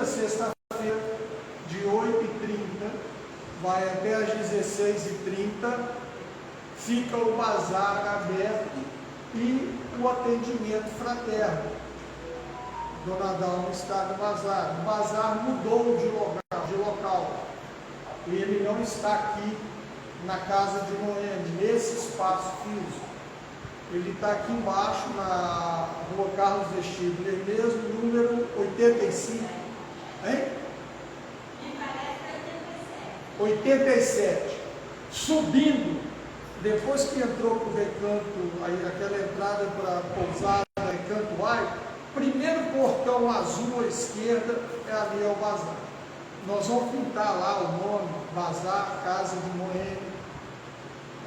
a sexta-feira, de 8h30, vai até às 16h30, fica o bazar aberto e o atendimento fraterno. Dona Dalma está no bazar. O bazar mudou de local. Ele não está aqui na casa de Noemi, nesse espaço físico. Ele está aqui embaixo, na rua Carlos Vestíbulo, mesmo, número 85. Hein? 87. Subindo, depois que entrou para o recanto, aí, aquela entrada para a pousada, recanto A, primeiro portão azul à esquerda, ali é o bazar. Nós vamos pintar lá o nome, bazar, casa de Noemi,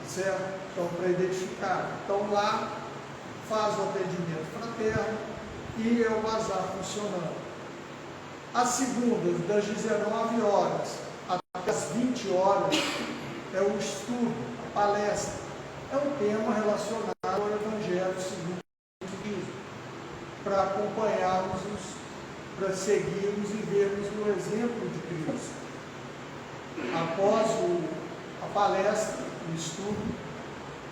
certo? Então, para identificar. Então, lá faz o atendimento fraterno e é o bazar funcionando. Às segundas, das 19 horas até as 20 horas, é o estudo, a palestra. É um tema relacionado ao Evangelho segundo o Cristo, para acompanharmos, para seguirmos e vermos o exemplo de Cristo. Após a palestra, o estudo,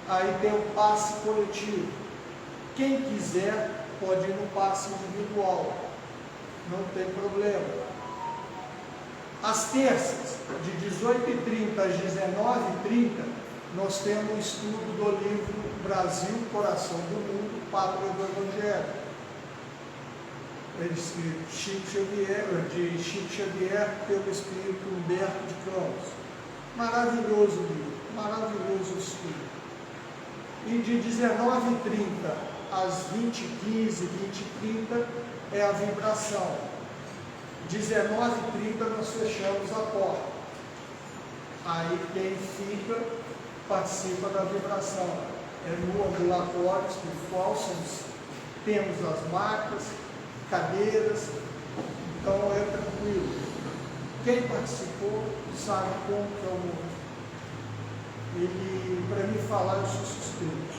aí tem o passe coletivo. Quem quiser pode ir no passe individual, não tem problema. Às terças, de 18h30 às 19h30, nós temos o estudo do livro Brasil, Coração do Mundo, Pátria do Evangelho. De Chico Xavier, pelo Espírito Humberto de Campos. Maravilhoso livro, maravilhoso estudo. E de 19h30 às 20h15, 20h30 é a vibração. 19h30 nós fechamos a porta. Aí quem fica participa da vibração. É no ambulatório espiritual, temos as macas, cadeiras, então é tranquilo. Quem participou sabe como que é o mundo. Ele, para me falar, eu sou suspeito.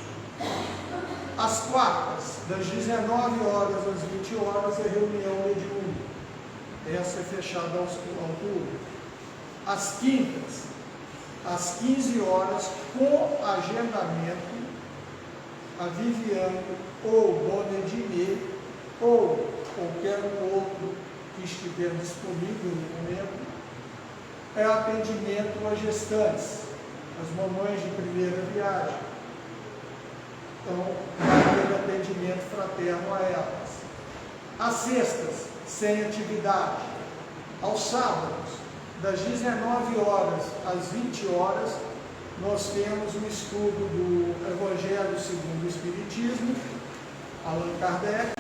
Às quartas, das 19 horas às 20 horas, é reunião mediúnica. Essa é fechada ao público. Às quintas, às 15 horas, com agendamento, a Viviane ou Dona Ednê ou qualquer outro que estiver disponível no momento, é atendimento a gestantes, as mamães de primeira viagem. Então, vai ter atendimento fraterno a elas. Às sextas, sem atividade. Aos sábados, das 19 horas às 20 horas, nós temos um estudo do Evangelho segundo o Espiritismo, Allan Kardec,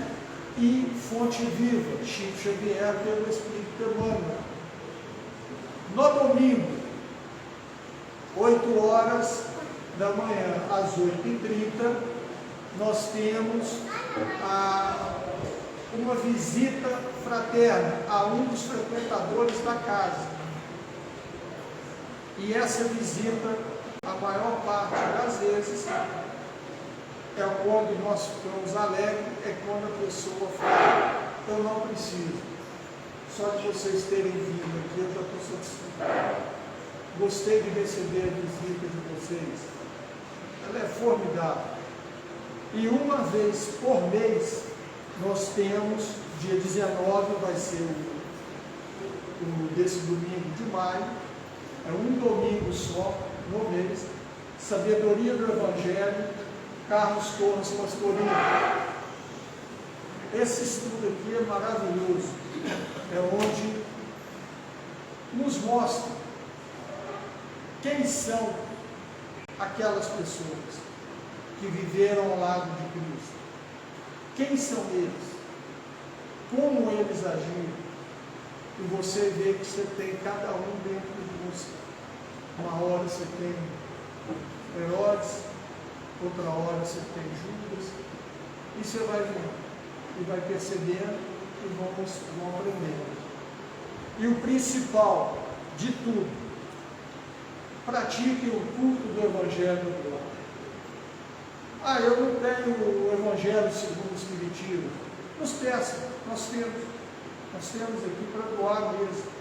e Fonte Viva, Chico Xavier, pelo Espírito Emmanuel. No domingo, 8 horas da manhã às 8h30, nós temos uma visita fraterna a um dos frequentadores da casa. E essa visita, a maior parte das vezes, é quando nós ficamos alegres, é quando a pessoa fala: eu não preciso, só de vocês terem vindo aqui eu já estou satisfeito. Gostei de receber a visita de vocês. Ela é formidável. E uma vez por mês, nós temos, dia 19, vai ser desse domingo de maio, é um domingo só, no mês, Sabedoria do Evangelho, Carlos Torres Pastorino. Esse estudo aqui é maravilhoso, é onde nos mostra quem são aquelas pessoas que viveram ao lado de Cristo. Quem são eles? Como eles agiram? E você vê que você tem cada um dentro de você. Uma hora você tem Herodes, outra hora você tem Judas, e você vai vendo, e vai percebendo, e vão aprendendo. E o principal de tudo, pratiquem o culto do Evangelho do Lar. Eu não tenho o Evangelho segundo o Espiritismo. Nos peçam, nós temos. Nós temos aqui para doar mesmo,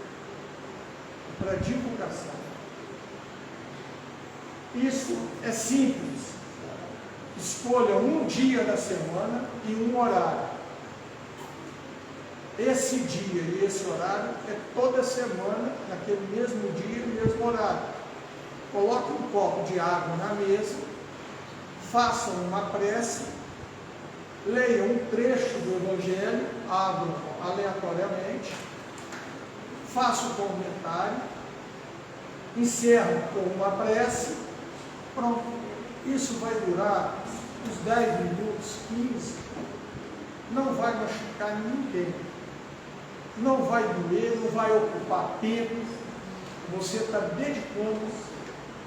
para divulgação. Isso é simples. Escolha um dia da semana e um horário. Esse dia e esse horário é toda semana, naquele mesmo dia e mesmo horário. Coloque um copo de água na mesa, façam uma prece, leiam um trecho do Evangelho, abram aleatoriamente, façam um comentário, encerram com uma prece, pronto. Isso vai durar uns 10 minutos, 15, não vai machucar ninguém, não vai doer, não vai ocupar tempo, você está dedicando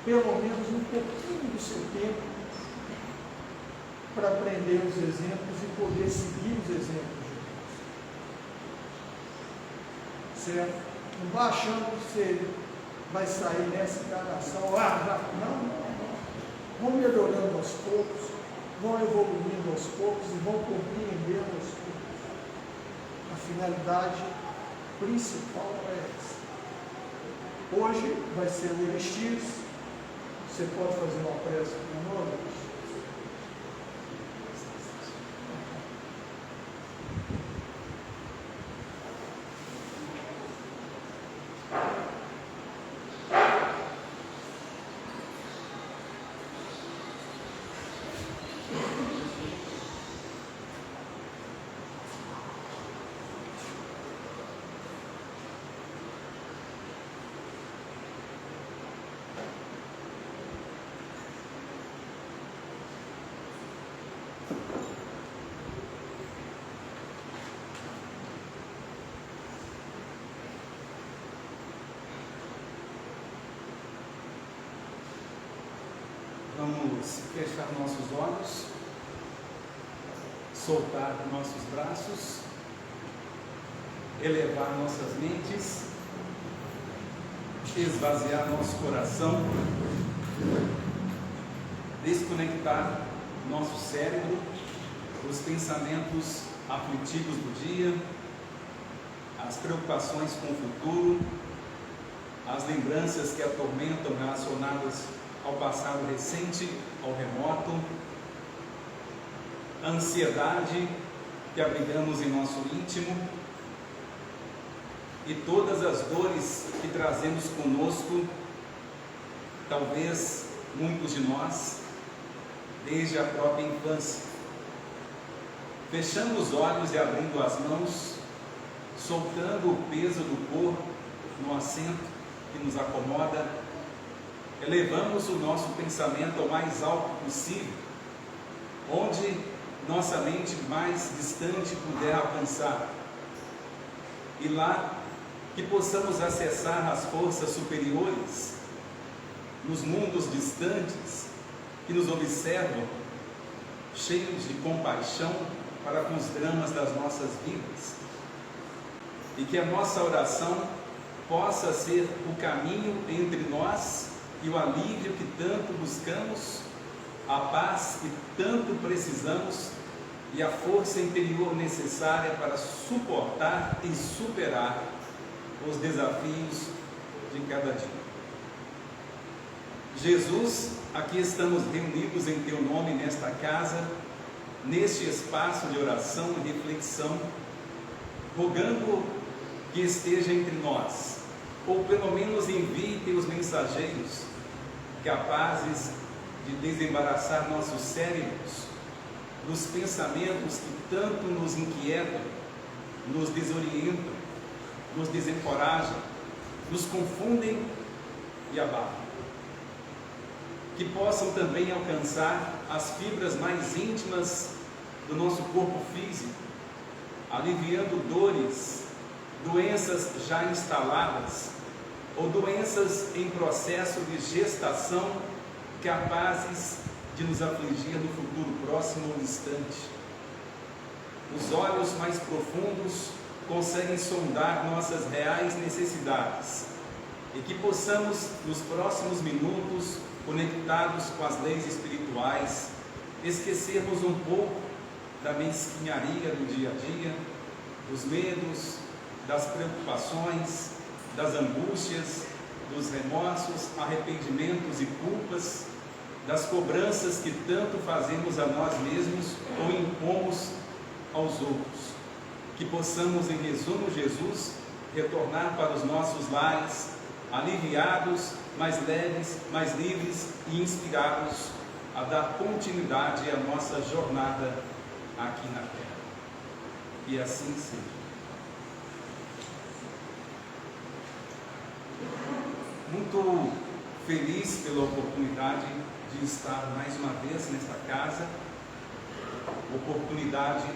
pelo menos um pouquinho do seu tempo para aprender os exemplos e poder seguir os exemplos de Jesus. Certo? Não vá achando que você vai sair nessa encarnação, não. Vão melhorando aos poucos, vão evoluindo aos poucos e vão compreendendo aos poucos. A finalidade principal é essa. Hoje vai ser o Elixir. Você pode fazer uma prece com o nome? Vamos fechar nossos olhos, soltar nossos braços, elevar nossas mentes, esvaziar nosso coração, desconectar nosso cérebro dos pensamentos aflitivos do dia, as preocupações com o futuro, as lembranças que atormentam relacionadas ao passado recente, ao remoto, a ansiedade que abrigamos em nosso íntimo e todas as dores que trazemos conosco, talvez muitos de nós, desde a própria infância. Fechando os olhos e abrindo as mãos, soltando o peso do corpo no assento que nos acomoda, elevamos o nosso pensamento ao mais alto possível, onde nossa mente mais distante puder alcançar, e lá que possamos acessar as forças superiores, nos mundos distantes, que nos observam, cheios de compaixão para com os dramas das nossas vidas, e que a nossa oração possa ser o caminho entre nós e o alívio que tanto buscamos, a paz que tanto precisamos e a força interior necessária para suportar e superar os desafios de cada dia. Jesus, aqui estamos reunidos em Teu nome nesta casa, neste espaço de oração e reflexão, rogando que esteja entre nós, ou pelo menos envie Teus mensageiros, capazes de desembaraçar nossos cérebros dos pensamentos que tanto nos inquietam, nos desorientam, nos desencorajam, nos confundem e abalam. Que possam também alcançar as fibras mais íntimas do nosso corpo físico, aliviando dores, doenças já instaladas ou doenças em processo de gestação capazes de nos afligir no futuro próximo ou distante. Os olhos mais profundos conseguem sondar nossas reais necessidades e que possamos, nos próximos minutos, conectados com as leis espirituais, esquecermos um pouco da mesquinharia do dia a dia, dos medos, das preocupações, das angústias, dos remorsos, arrependimentos e culpas, das cobranças que tanto fazemos a nós mesmos ou impomos aos outros. Que possamos, em resumo, Jesus, retornar para os nossos lares, aliviados, mais leves, mais livres e inspirados a dar continuidade à nossa jornada aqui na terra. E assim seja. Muito feliz pela oportunidade de estar mais uma vez nesta casa, oportunidade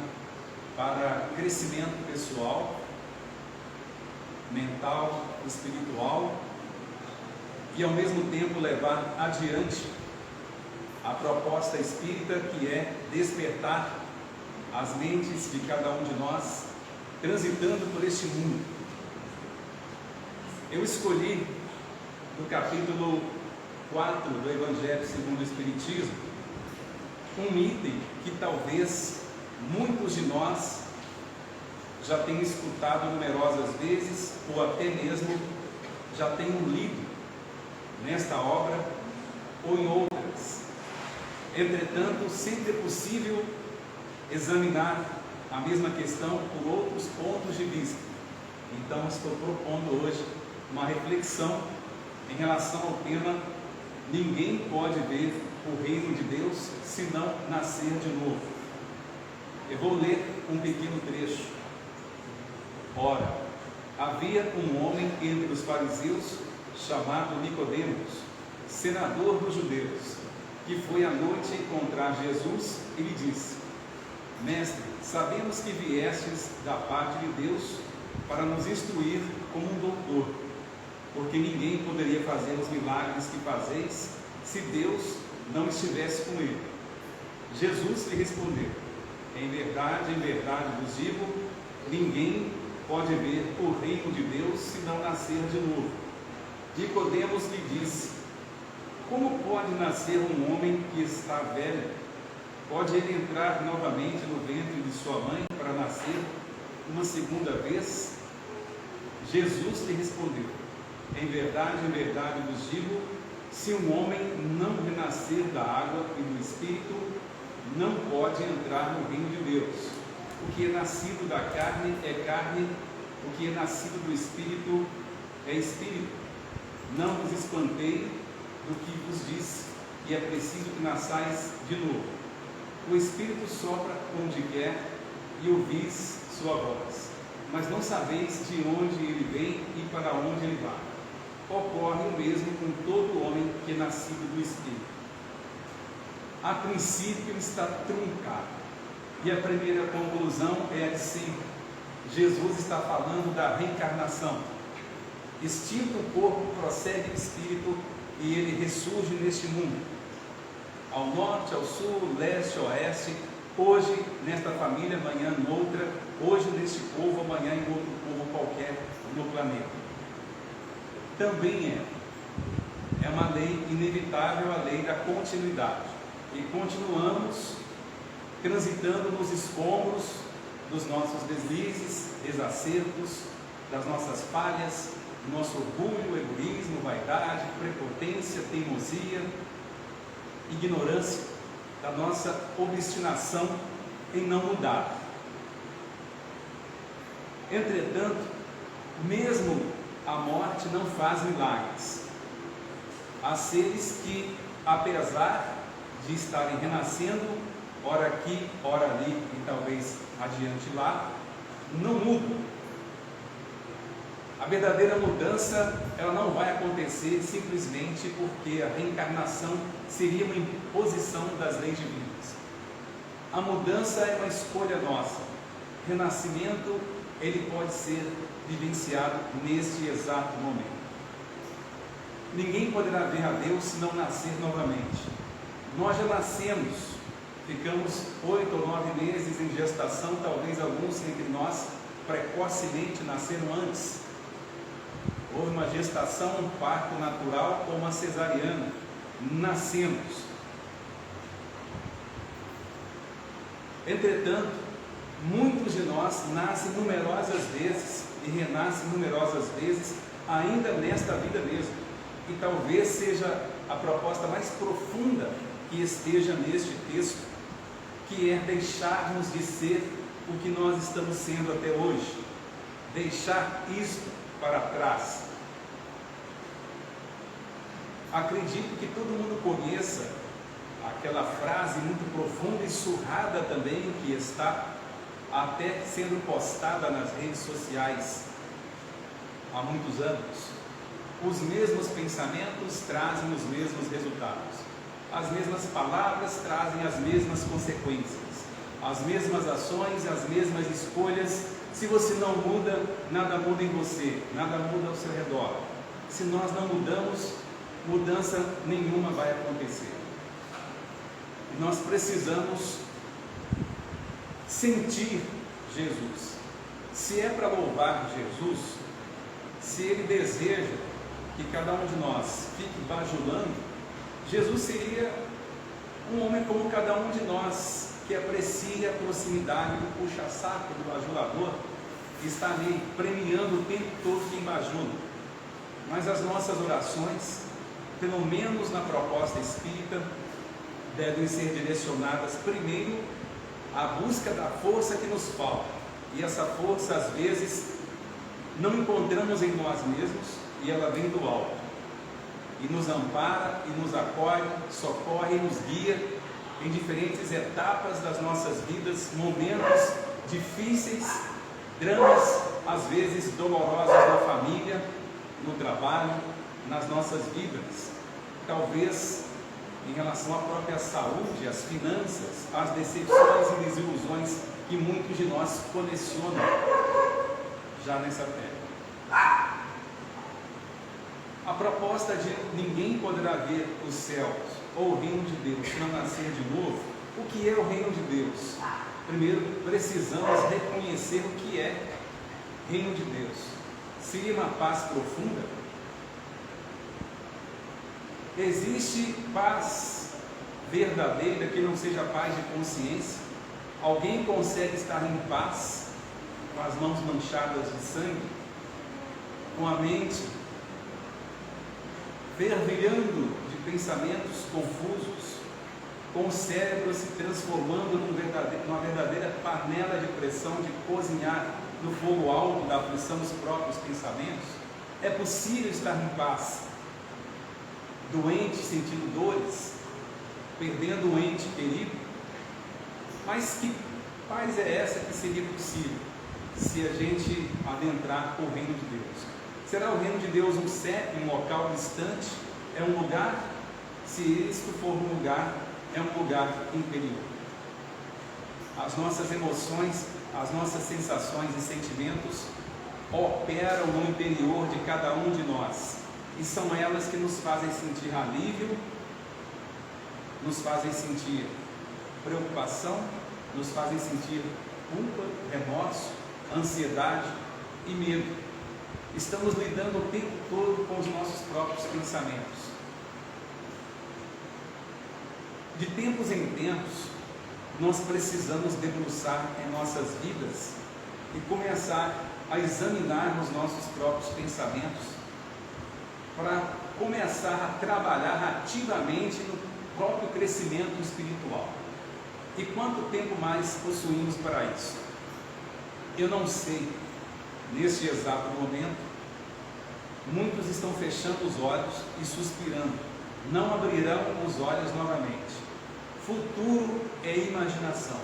para crescimento pessoal, mental, espiritual, e ao mesmo tempo levar adiante a proposta espírita, que é despertar as mentes de cada um de nós transitando por este mundo. Eu escolhi no capítulo 4 do Evangelho segundo o Espiritismo um item que talvez muitos de nós já tenham escutado numerosas vezes, ou até mesmo já tenham lido nesta obra ou em outras. Entretanto, sempre é possível examinar a mesma questão por outros pontos de vista. Então, estou propondo hoje uma reflexão em relação ao tema: ninguém pode ver o reino de Deus se não nascer de novo. Eu vou ler um pequeno trecho. Ora, havia um homem entre os fariseus chamado Nicodemos, senador dos judeus, que foi à noite encontrar Jesus e lhe disse: Mestre, sabemos que viestes da parte de Deus para nos instruir como um doutor, porque ninguém poderia fazer os milagres que fazeis se Deus não estivesse com ele. Jesus lhe respondeu: em verdade vos digo, ninguém pode ver o reino de Deus se não nascer de novo. Nicodemos lhe disse: como pode nascer um homem que está velho? Pode ele entrar novamente no ventre de sua mãe para nascer uma segunda vez? Jesus lhe respondeu: em verdade vos digo, se um homem não renascer da água e do Espírito, não pode entrar no reino de Deus. O que é nascido da carne é carne, o que é nascido do Espírito é Espírito. Não vos espantei do que vos disse, que é preciso que nasçais de novo. O Espírito sopra onde quer e ouvis sua voz, mas não sabeis de onde ele vem e para onde ele vai. Ocorre o mesmo com todo homem que é nascido do Espírito. A princípio está truncado, e a primeira conclusão é a de sempre. Jesus está falando da reencarnação. Extinto o corpo, prossegue o Espírito, e ele ressurge neste mundo, ao norte, ao sul, leste, oeste, hoje nesta família, amanhã noutra, hoje neste povo, amanhã em outro povo qualquer no planeta. Também é uma lei inevitável, a lei da continuidade, e continuamos transitando nos escombros dos nossos deslizes, desacertos, das nossas falhas, do nosso orgulho, egoísmo, vaidade, prepotência, teimosia, ignorância, da nossa obstinação em não mudar. Entretanto, mesmo a morte não faz milagres. Há seres que, apesar de estarem renascendo, ora aqui, ora ali e talvez adiante lá, não mudam. A verdadeira mudança, ela não vai acontecer simplesmente porque a reencarnação seria uma imposição das leis divinas. A mudança é uma escolha nossa. Renascimento, ele pode ser vivenciado neste exato momento. Ninguém poderá ver a Deus se não nascer novamente. Nós já nascemos, ficamos 8 ou 9 meses em gestação, talvez alguns entre nós precocemente nasceram antes. Houve uma gestação, um parto natural ou uma cesariana. Nascemos. Entretanto, muitos de nós nascem numerosas vezes e renasce numerosas vezes, ainda nesta vida mesmo. E talvez seja a proposta mais profunda que esteja neste texto, que é deixarmos de ser o que nós estamos sendo até hoje, deixar isto para trás. Acredito que todo mundo conheça aquela frase muito profunda e surrada também, que está até sendo postada nas redes sociais há muitos anos. Os mesmos pensamentos trazem os mesmos resultados. As mesmas palavras trazem as mesmas consequências. As mesmas ações, as mesmas escolhas. Se você não muda, nada muda em você, nada muda ao seu redor. Se nós não mudamos, mudança nenhuma vai acontecer. E nós precisamos sentir Jesus. Se é para louvar Jesus, se Ele deseja que cada um de nós fique bajulando, Jesus seria um homem como cada um de nós, que aprecia a proximidade do puxa-saco, do bajulador, que está ali premiando o tempo todo quem bajula. Mas as nossas orações, pelo menos na proposta espírita, devem ser direcionadas primeiro à busca da força que nos falta. E essa força, às vezes, não encontramos em nós mesmos, e ela vem do alto, e nos ampara, e nos acolhe, socorre e nos guia em diferentes etapas das nossas vidas, momentos difíceis, dramas, às vezes dolorosos na família, no trabalho, nas nossas vidas. Talvez em relação à própria saúde, às finanças, às decepções e desilusões que muitos de nós colecionam já nessa terra. A proposta de ninguém poderá ver os céus ou o reino de Deus se não nascer de novo. O que é o reino de Deus? Primeiro, precisamos reconhecer o que é reino de Deus. Seria uma paz profunda? Existe paz verdadeira que não seja paz de consciência? Alguém consegue estar em paz com as mãos manchadas de sangue, com a mente fervilhando de pensamentos confusos, com o cérebro se transformando numa verdadeira panela de pressão, de cozinhar no fogo alto da aflição dos próprios pensamentos? É possível estar em paz, doente, sentindo dores, perdendo um ente querido? Mas que paz é essa que seria possível se a gente adentrar o reino de Deus? Será o reino de Deus um CEP, um local distante? É um lugar? Se isto for um lugar, é um lugar interior. As nossas emoções, as nossas sensações e sentimentos operam no interior de cada um de nós. E são elas que nos fazem sentir alívio, nos fazem sentir preocupação, nos fazem sentir culpa, remorso, ansiedade e medo. Estamos lidando o tempo todo com os nossos próprios pensamentos. De tempos em tempos, nós precisamos debruçar em nossas vidas e começar a examinar os nossos próprios pensamentos, para começar a trabalhar ativamente no próprio crescimento espiritual. E quanto tempo mais possuímos para isso? Eu não sei. Neste exato momento, muitos estão fechando os olhos e suspirando. Não abrirão os olhos novamente. Futuro é imaginação.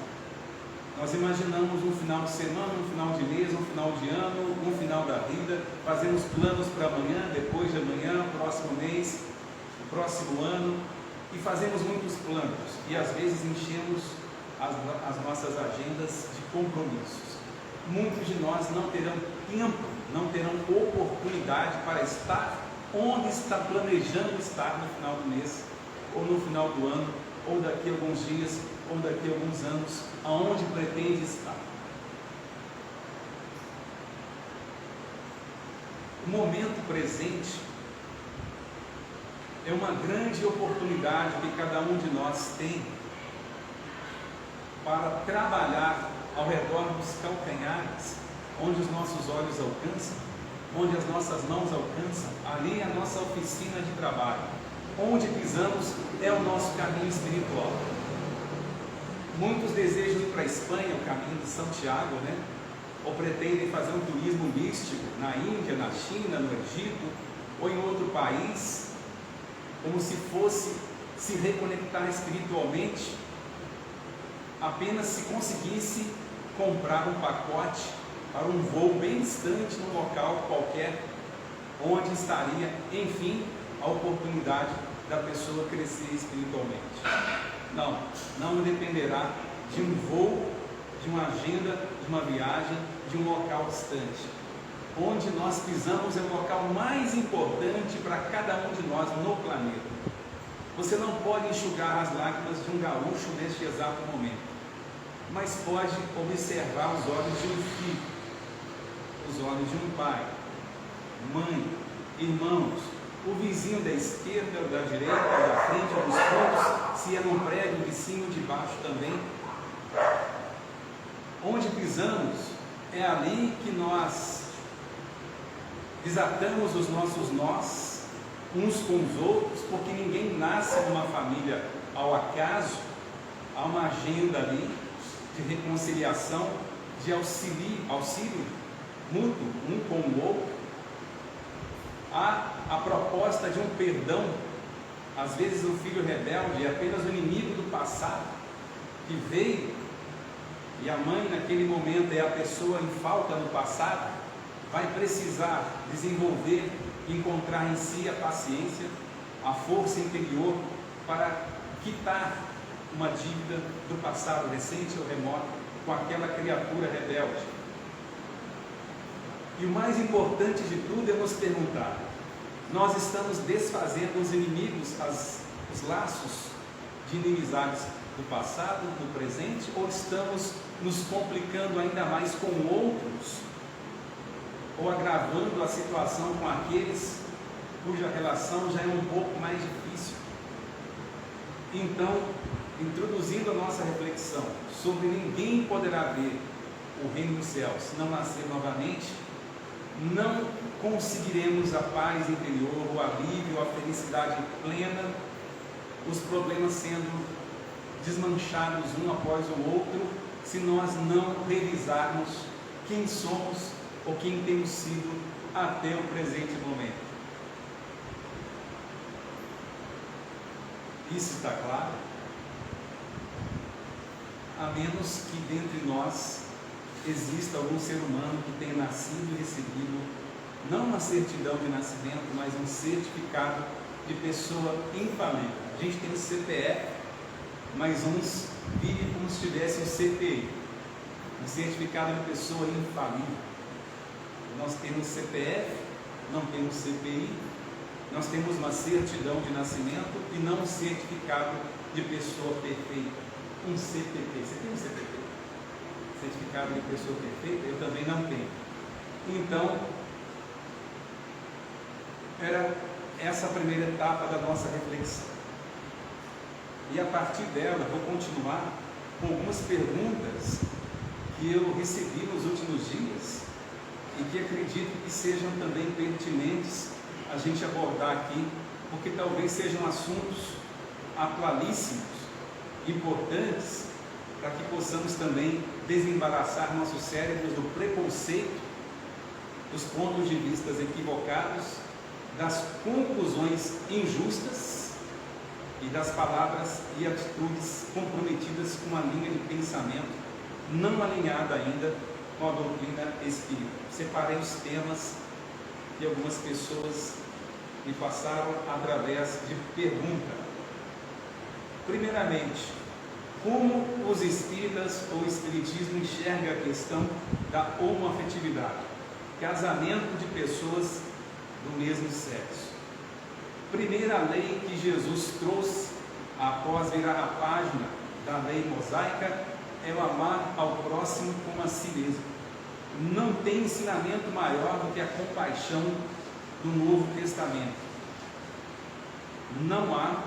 Nós imaginamos um final de semana, um final de mês, um final de ano, um final da vida. Fazemos planos para amanhã, depois de amanhã, próximo mês, o próximo ano. E fazemos muitos planos. E às vezes enchemos as nossas agendas de compromissos. Muitos de nós não terão tempo, não terão oportunidade para estar onde está planejando estar no final do mês, ou no final do ano, ou daqui a alguns dias, ou daqui a alguns anos, aonde pretende estar. O momento presente é uma grande oportunidade que cada um de nós tem para trabalhar ao redor dos calcanhares onde os nossos olhos alcançam, onde as nossas mãos alcançam, ali é a nossa oficina de trabalho. Onde pisamos é o nosso caminho espiritual. Muitos desejam ir para a Espanha, o caminho de Santiago, né? Ou pretendem fazer um turismo místico na Índia, na China, no Egito, ou em outro país, como se fosse se reconectar espiritualmente, apenas se conseguisse comprar um pacote para um voo bem distante, num local qualquer, onde estaria, enfim, a oportunidade da pessoa crescer espiritualmente. Não dependerá de um voo, de uma agenda, de uma viagem, de um local distante. Onde nós pisamos é o local mais importante para cada um de nós no planeta. Você não pode enxugar as lágrimas de um gaúcho neste exato momento, mas pode observar os olhos de um filho, os olhos de um pai, mãe, irmãos, o vizinho da esquerda, da direita, da frente, dos fundos, se é num prédio de cima ou de baixo também. Onde pisamos é ali que nós desatamos os nossos nós uns com os outros, porque ninguém nasce numa família ao acaso. Há uma agenda ali de reconciliação, de auxílio mútuo um com o outro. Há a proposta de um perdão. Às vezes o filho rebelde é apenas o inimigo do passado que veio, e a mãe naquele momento é a pessoa em falta no passado, vai precisar desenvolver, encontrar em si a paciência, a força interior para quitar uma dívida do passado recente ou remoto com aquela criatura rebelde. E o mais importante de tudo é nos perguntar: nós estamos desfazendo os inimigos, os laços de inimizades do passado, do presente, ou estamos nos complicando ainda mais com outros, ou agravando a situação com aqueles cuja relação já é um pouco mais difícil? Então, introduzindo a nossa reflexão sobre ninguém poderá ver o reino dos céus se não nascer novamente, não conseguiremos a paz interior, o alívio, a felicidade plena, os problemas sendo desmanchados um após o outro, se nós não revisarmos quem somos ou quem temos sido até o presente momento. Isso está claro? A menos que dentre nós exista algum ser humano que tenha nascido e recebido não uma certidão de nascimento, mas um certificado de pessoa infalível. A gente tem o CPF, mas uns vivem como se tivesse um CPI, um certificado de pessoa infalível. Nós temos CPF, não temos CPI, nós temos uma certidão de nascimento e não um certificado de pessoa perfeita, um CPP. Você tem um CPP? Certificado de pessoa perfeita? Eu também não tenho. Então, era essa a primeira etapa da nossa reflexão. E a partir dela, vou continuar com algumas perguntas que eu recebi nos últimos dias e que acredito que sejam também pertinentes a gente abordar aqui, porque talvez sejam assuntos atualíssimos, importantes, para que possamos também desembaraçar nossos cérebros do preconceito, dos pontos de vista equivocados, das conclusões injustas e das palavras e atitudes comprometidas com uma linha de pensamento não alinhada ainda com a doutrina espírita. Separei os temas que algumas pessoas me passaram através de pergunta. Primeiramente, como os espíritas ou o espiritismo enxerga a questão da homoafetividade, casamento de pessoas do mesmo sexo? Primeira lei que Jesus trouxe após virar a página da lei mosaica é o amar ao próximo como a si mesmo. Não tem ensinamento maior do que a compaixão do Novo Testamento. Não há,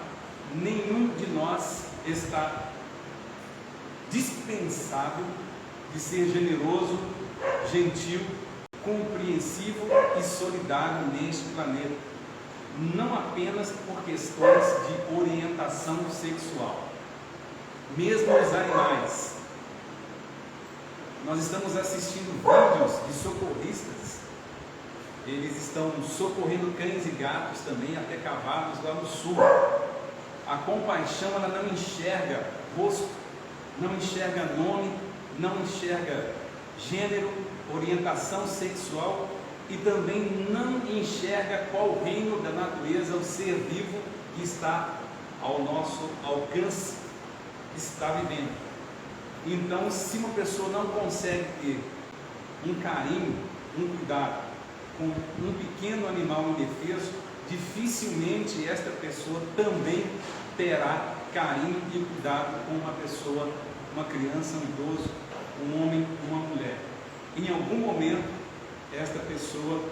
nenhum de nós está dispensável de ser generoso gentil, compreensivo e solidário neste planeta, não apenas por questões de orientação sexual. Mesmo os animais. Nós estamos assistindo vídeos de socorristas, eles estão socorrendo cães e gatos também, até cavalos lá no sul. A compaixão, ela não enxerga rosto, não enxerga nome, não enxerga gênero, orientação sexual e também não enxerga qual reino da natureza o ser vivo que está ao nosso alcance está vivendo. Então, se uma pessoa não consegue ter um carinho, um cuidado com um pequeno animal indefeso, dificilmente esta pessoa também terá carinho e cuidado com uma pessoa, uma criança, um idoso, um homem, uma mulher. Em algum momento, esta pessoa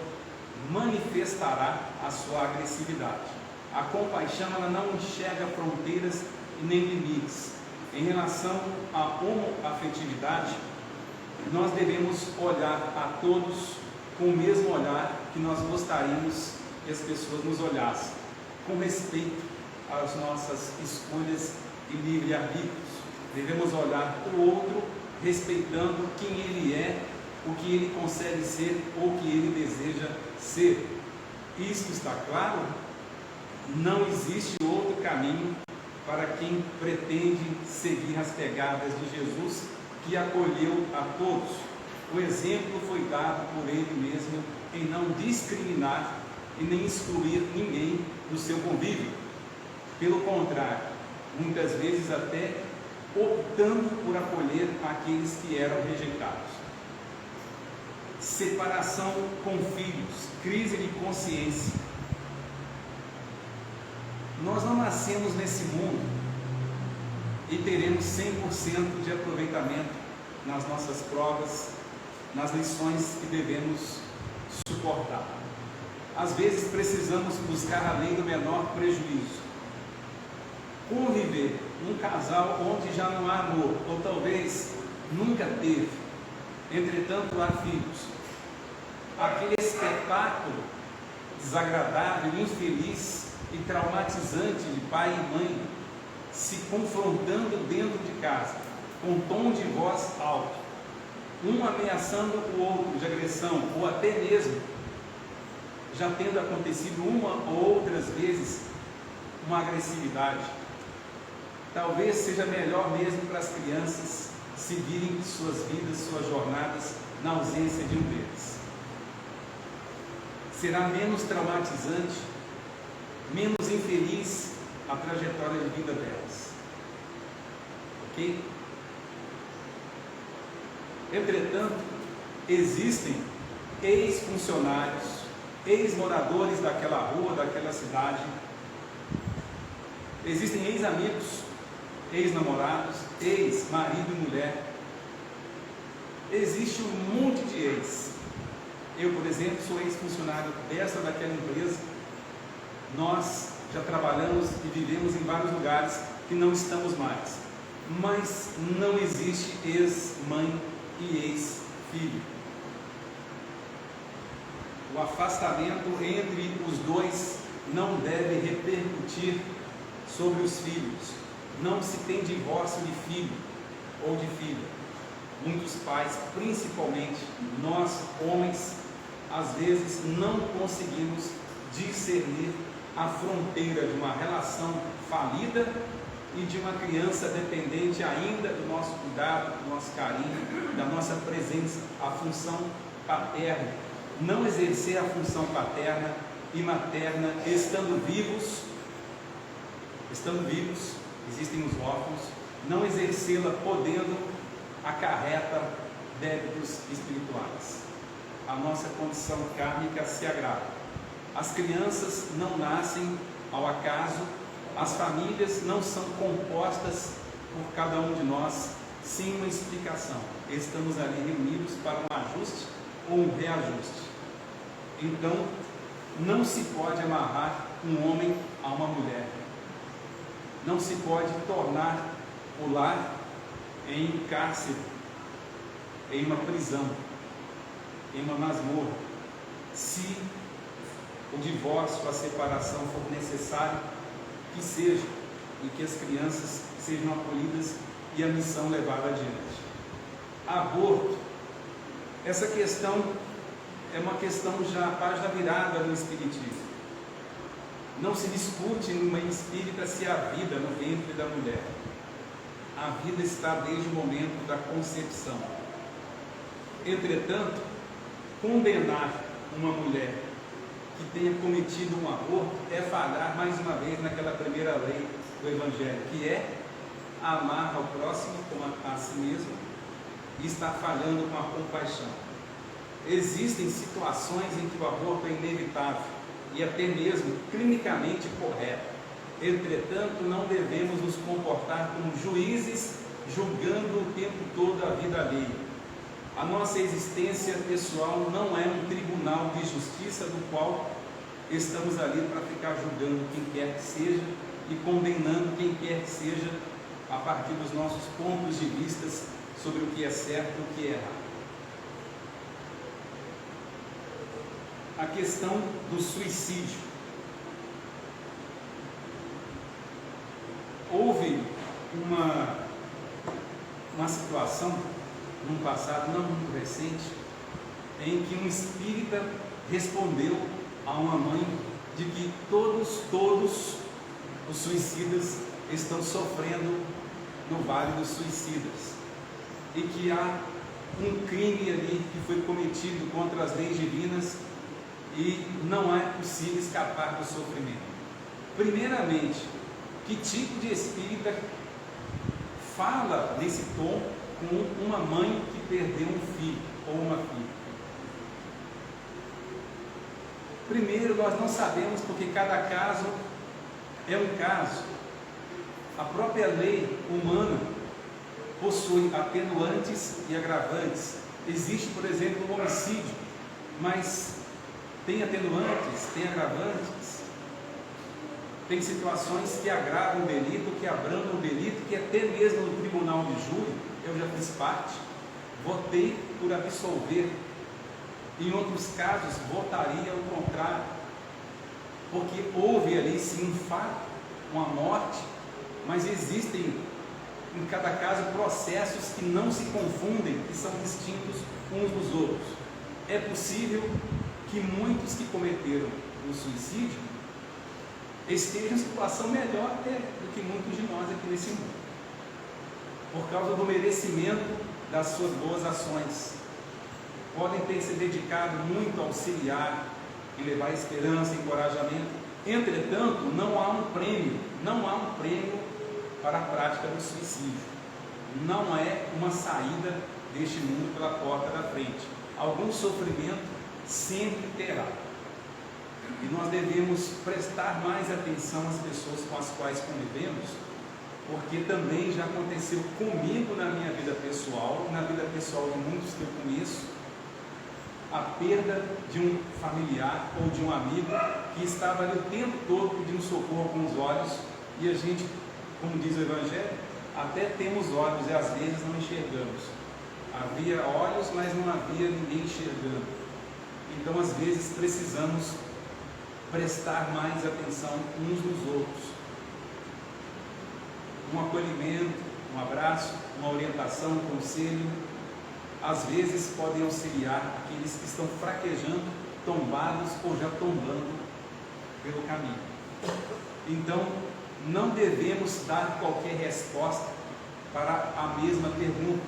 manifestará a sua agressividade. A compaixão, ela não enxerga fronteiras e nem limites. Em relação à homoafetividade, nós devemos olhar a todos com o mesmo olhar que nós gostaríamos que as pessoas nos olhassem, com respeito às nossas escolhas e livre-arbítrios. Devemos olhar o outro respeitando quem ele é, o que ele consegue ser ou o que ele deseja ser. Isto está claro? Não existe outro caminho para quem pretende seguir as pegadas de Jesus, que acolheu a todos. O exemplo foi dado por ele mesmo em não discriminar e nem excluir ninguém do seu convívio. Pelo contrário, muitas vezes até optando por acolher aqueles que eram rejeitados. Separação com filhos, crise de consciência. Nós não nascemos nesse mundo e teremos 100% de aproveitamento nas nossas provas, nas lições que devemos suportar. Às vezes precisamos buscar a lei do menor prejuízo. Conviver um casal onde já não há amor, ou talvez nunca teve, entretanto há filhos. Aquele espetáculo desagradável, infeliz e traumatizante de pai e mãe se confrontando dentro de casa, com tom de voz alto, um ameaçando o outro de agressão, ou até mesmo, já tendo acontecido uma ou outras vezes, uma agressividade. Talvez seja melhor mesmo para as crianças seguirem suas vidas, suas jornadas, na ausência de um deles. Será menos traumatizante, menos infeliz a trajetória de vida delas. Ok? Entretanto, existem ex-funcionários, ex-moradores daquela rua, daquela cidade, existem ex-amigos, ex-namorados, ex-marido e mulher. Existe um monte de ex. Eu, por exemplo, sou ex-funcionário dessa ou daquela empresa. Nós já trabalhamos e vivemos em vários lugares que não estamos mais. Mas não existe ex-mãe e ex-filho. O afastamento entre os dois não deve repercutir sobre os filhos. Não se tem divórcio de filho ou de filha. Muitos pais, principalmente nós homens, às vezes não conseguimos discernir a fronteira de uma relação falida e de uma criança dependente ainda do nosso cuidado, do nosso carinho, da nossa presença, a função paterna. Não exercer a função paterna e materna estando vivos, existem os órfãos, não exercê-la podendo, acarreta débitos espirituais. A nossa condição kármica se agrava. As crianças não nascem ao acaso, as famílias não são compostas por cada um de nós sem uma explicação. Estamos ali reunidos para um ajuste ou um reajuste. Então, não se pode amarrar um homem a uma mulher. Não se pode tornar o lar em cárcere, em uma prisão. em uma masmorra, se o divórcio, a separação for necessário, que seja, e que as crianças sejam acolhidas e a missão levada adiante. Aborto, essa questão é uma questão já página virada no Espiritismo. Não se discute no meio espírita se há vida no ventre da mulher. A vida está desde o momento da concepção. Entretanto, condenar uma mulher que tenha cometido um aborto é falhar mais uma vez naquela primeira lei do Evangelho, que é amar ao próximo como a si mesmo, e estar falhando com a compaixão. Existem situações em que o aborto é inevitável e até mesmo clinicamente correto. Entretanto, não devemos nos comportar como juízes, julgando o tempo todo a vida alheia. A nossa existência pessoal não é um tribunal de justiça do qual estamos ali para ficar julgando quem quer que seja e condenando quem quer que seja a partir dos nossos pontos de vista sobre o que é certo e o que é errado. A questão do suicídio. Houve uma situação, num passado não muito recente, em que um espírita respondeu a uma mãe de que todos os suicidas estão sofrendo no Vale dos Suicidas, e que há um crime ali que foi cometido contra as leis divinas e não é possível escapar do sofrimento. Primeiramente, que tipo de espírita fala desse tom com uma mãe que perdeu um filho ou uma filha? Primeiro, nós não sabemos porque cada caso é um caso. A própria lei humana possui atenuantes e agravantes. Existe, por exemplo, o homicídio, mas tem atenuantes, tem agravantes. Tem situações que agravam o delito, que abrandam o delito, que até mesmo no tribunal de júri, eu já fiz parte, votei por absolver. Em outros casos, votaria ao contrário, porque houve ali sim um fato, uma morte, mas existem em cada caso processos que não se confundem, que são distintos uns dos outros. É possível que muitos que cometeram o suicídio estejam em situação melhor até do que muitos de nós aqui nesse mundo, por causa do merecimento das suas boas ações. Podem ter se dedicado muito a auxiliar e levar esperança, encorajamento. Entretanto, não há um prêmio para a prática do suicídio. Não é uma saída deste mundo pela porta da frente. Algum sofrimento sempre terá. E nós devemos prestar mais atenção às pessoas com as quais convivemos, porque também já aconteceu comigo na minha vida pessoal, na vida pessoal de muitos que eu conheço, a perda de um familiar ou de um amigo que estava ali o tempo todo pedindo socorro com os olhos, e a gente, como diz o Evangelho, até temos olhos e às vezes não enxergamos. Havia olhos, mas não havia ninguém enxergando. Então, às vezes, precisamos prestar mais atenção uns nos outros. Um acolhimento, um abraço, uma orientação, um conselho, às vezes podem auxiliar aqueles que estão fraquejando, tombados ou já tombando pelo caminho. Então, não devemos dar qualquer resposta para a mesma pergunta.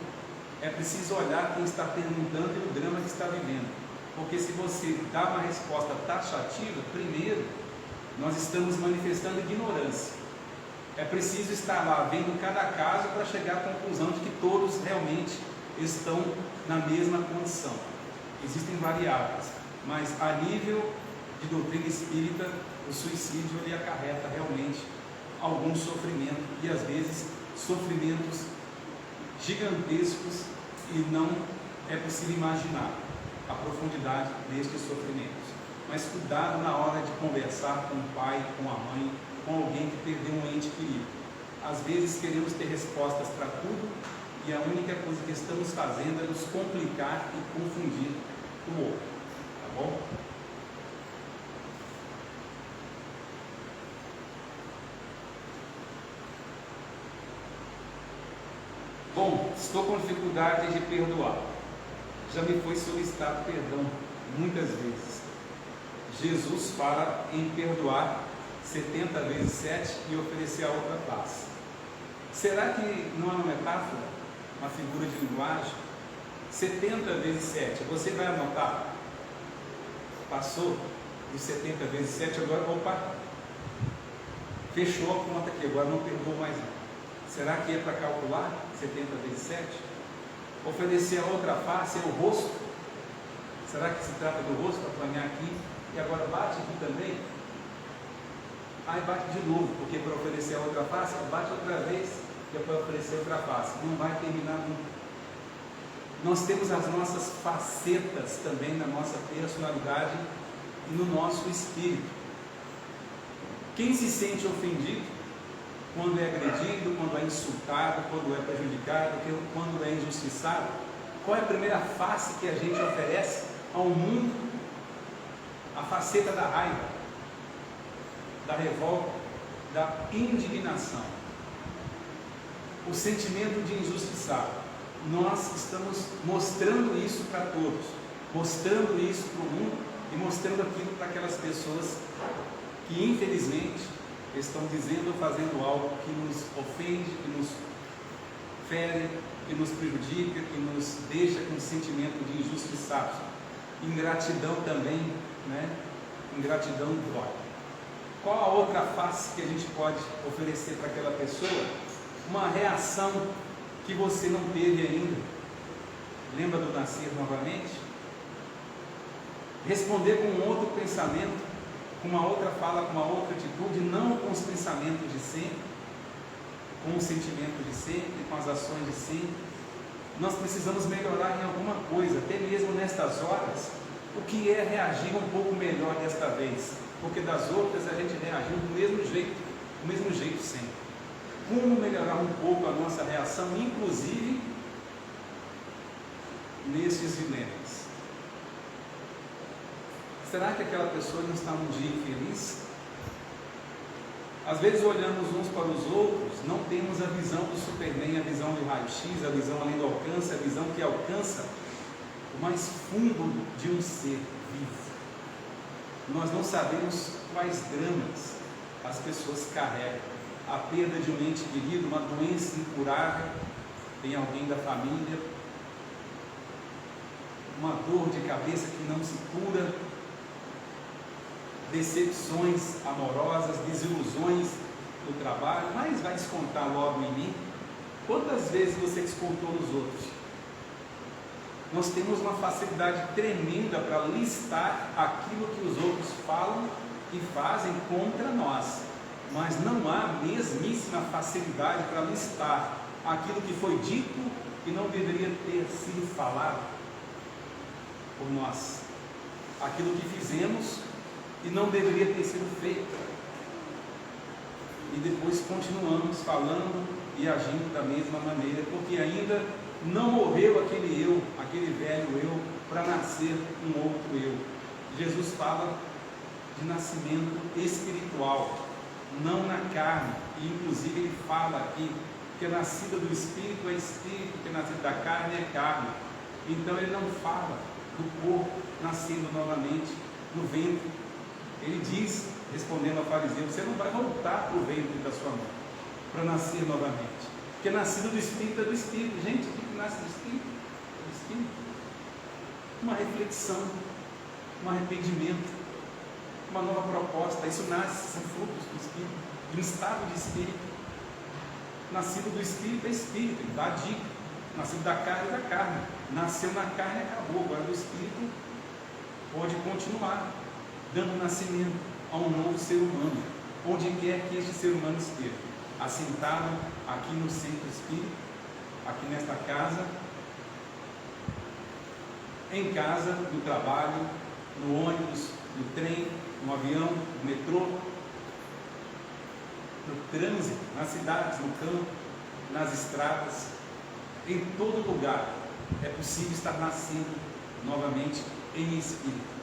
É preciso olhar quem está perguntando e o drama que está vivendo. Porque se você dá uma resposta taxativa, primeiro, nós estamos manifestando ignorância. É preciso estar lá vendo cada caso para chegar à conclusão de que todos realmente estão na mesma condição. Existem variáveis, mas a nível de doutrina espírita, o suicídio ele acarreta realmente algum sofrimento, e às vezes sofrimentos gigantescos, e não é possível imaginar a profundidade destes sofrimentos. Mas cuidado na hora de conversar com o pai, com a mãe, com alguém que perdeu um ente querido. Às vezes queremos ter respostas para tudo, e a única coisa que estamos fazendo é nos complicar e confundir o outro, tá bom? Bom, estou com dificuldade de perdoar. Já me foi solicitado perdão muitas vezes. Jesus fala em perdoar 70 vezes 7 e oferecer a outra face. Será que não é uma metáfora, uma figura de linguagem? 70 vezes 7, você vai anotar? Passou de 70 vezes 7, agora, opa, fechou a conta aqui, agora não perdoou mais não. Será que é para calcular 70 vezes 7? Oferecer a outra face é o rosto? Será que se trata do rosto para planear aqui? E agora bate aqui também? Aí bate de novo, porque para oferecer a outra face, bate outra vez, que é para oferecer outra face. Não vai terminar nunca. Nós temos as nossas facetas também na nossa personalidade e no nosso espírito. Quem se sente ofendido quando é agredido, quando é insultado, quando é prejudicado, quando é injustiçado? Qual é a primeira face que a gente oferece ao mundo? A faceta da raiva, da revolta, da indignação, o sentimento de injustiçado. Nós estamos mostrando isso para todos, mostrando isso para o mundo e mostrando aquilo para aquelas pessoas que infelizmente estão dizendo ou fazendo algo que nos ofende, que nos fere, que nos prejudica, que nos deixa com um sentimento de injustiçados. Ingratidão também, né? Ingratidão dói. Qual a outra face que a gente pode oferecer para aquela pessoa? Uma reação que você não teve ainda. Lembra do nascer novamente? Responder com um outro pensamento, com uma outra fala, com uma outra atitude, não com os pensamentos de sempre, com o sentimento de sempre, com as ações de sempre. Nós precisamos melhorar em alguma coisa, até mesmo nestas horas. O que é reagir um pouco melhor desta vez? Porque das outras a gente reagiu do mesmo jeito sempre. Como melhorar um pouco a nossa reação, inclusive nesses dilemas? Será que aquela pessoa não está num dia infeliz? Às vezes olhamos uns para os outros, não temos a visão do Superman, a visão do raio-x, a visão além do alcance, a visão que alcança o mais fundo de um ser vivo. Nós não sabemos quais dramas as pessoas carregam. A perda de um ente querido, uma doença incurável em alguém da família, uma dor de cabeça que não se cura, decepções amorosas, desilusões no trabalho, mas vai descontar logo em mim. Quantas vezes você descontou nos outros? Nós temos uma facilidade tremenda para listar aquilo que os outros falam e fazem contra nós, mas não há mesmíssima facilidade para listar aquilo que foi dito e não deveria ter sido falado por nós, aquilo que fizemos e não deveria ter sido feito, e depois continuamos falando e agindo da mesma maneira, porque ainda não morreu aquele eu, aquele velho eu, para nascer um outro eu. Jesus fala de nascimento espiritual, não na carne, e inclusive ele fala aqui que é nascida do Espírito é Espírito, que é nascida da carne é carne. Então ele não fala do corpo nascendo novamente no ventre. Ele diz, respondendo ao fariseu, você não vai voltar para o ventre da sua mãe para nascer novamente, porque nascido do Espírito é do Espírito. Gente, o que nasce do Espírito? É do Espírito. Uma reflexão, um arrependimento, uma nova proposta. Isso nasce, são frutos do Espírito, de um estado de Espírito. Nascido do Espírito é Espírito, ele dá a dica. Nascido da carne é da carne. Nasceu na carne e acabou. Agora do Espírito pode continuar dando nascimento a um novo ser humano, onde quer que este ser humano esteja, assentado aqui no centro espírita, aqui nesta casa, em casa, no trabalho, no ônibus, no trem, no avião, no metrô, no trânsito, nas cidades, no campo, nas estradas, em todo lugar é possível estar nascendo novamente em espírito.